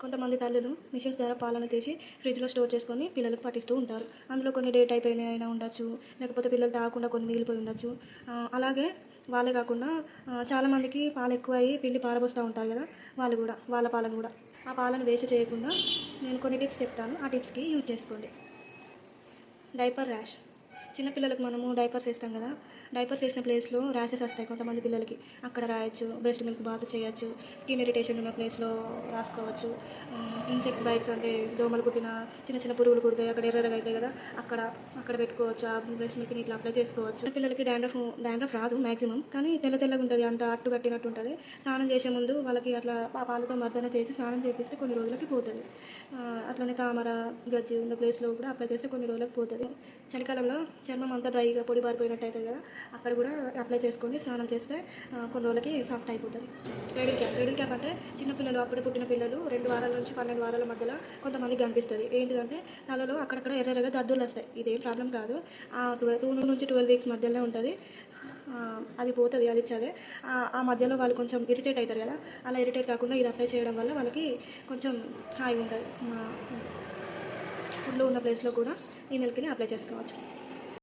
కొంతమంది తల్లులు మిషన్స్ ద్వారా పాలను తీసి ఫ్రిడ్జ్లో స్టోర్ చేసుకొని పిల్లలకు పట్టిస్తూ ఉంటారు. అందులో కొన్ని డేట్ అయిపోయినవి అయినా ఉండొచ్చు, లేకపోతే పిల్లలు తాగకుండా కొన్ని మిగిలిపోయి ఉండొచ్చు. అలాగే వాళ్ళే కాకుండా చాలామందికి పాలు ఎక్కువయ్యి పిండి పారబోస్తూ ఉంటారు కదా, వాళ్ళ పాలను కూడా ఆ పాలను వేస్ట్ చేయకుండా నేను కొన్ని టిప్స్ చెప్తాను. ఆ టిప్స్కి యూజ్ చేసుకోండి. Diaper rash. చిన్నపిల్లలకు మనము డైపర్స్ వేస్తాం కదా, డైపర్స్ వేసిన ప్లేస్లో ర్యాషెస్ వస్తాయి కొంతమంది పిల్లలకి. అక్కడ రాయొచ్చు, బ్రెస్ట్ మిల్క్ బాత్ చేయొచ్చు, స్కిన్ ఇరిటేషన్ ఉన్న ప్లేస్లో రాసుకోవచ్చు. ఇన్సెక్ట్ బైట్స్ అంటే దోమలు కుట్టిన చిన్న చిన్న పురుగులు కుడితే అక్కడ ఎర్రగా అవుతాయి కదా, అక్కడ అక్కడ పెట్టుకోవచ్చు. ఆ బ్రెస్ట్ మిల్క్ని ఇట్లా అప్లై చేసుకోవచ్చు. పిల్లలకి డాండ్రఫ్ రాదు మ్యాక్సిమం, కానీ తెల్లగా ఉంటుంది, అంత అట్టు కట్టినట్టు ఉంటుంది. స్నానం చేసే ముందు వాళ్ళకి అట్లా పాలతో మర్దన చేసి స్నానం చేపిస్తే కొన్ని రోజులకి పోతుంది. అట్లనే తామర గజ్జి ఉన్న ప్లేస్లో కూడా అప్లై చేస్తే కొన్ని రోజులకు పోతుంది. చలికాలంలో చర్మం అంతా డ్రైగా పొడి బారిపోయినట్టు అవుతుంది కదా, అక్కడ కూడా అప్లై చేసుకొని స్నానం చేస్తే కొన్ని రోజులకి సాఫ్ట్ అయిపోతుంది. క్రెడిల్ క్యాప్ అంటే చిన్నపిల్లలు, అప్పుడే పుట్టిన పిల్లలు 2 వారాల నుంచి 12 వారాల మధ్యలో కొంతమందికి కనిపిస్తుంది. ఏంటిదంటే తలలో అక్కడక్కడ ఎర్రగా దద్దుర్లు వస్తాయి. ఇదేం ప్రాబ్లం కాదు, 2 నుంచి 12 వీక్స్ మధ్యలో ఉంటుంది. అది పోతుంది, అది ఇచ్చదే. ఆ మధ్యలో వాళ్ళు కొంచెం ఇరిటేట్ అవుతారు కదా, అలా ఇరిటేట్ కాకుండా ఇది అప్లై చేయడం వల్ల వాళ్ళకి కొంచెం హాయిగా ఉంటుంది. పుండ్లు ఉన్న ప్లేస్లో కూడా ఈ మిల్క్ని అప్లై చేసుకోవచ్చు.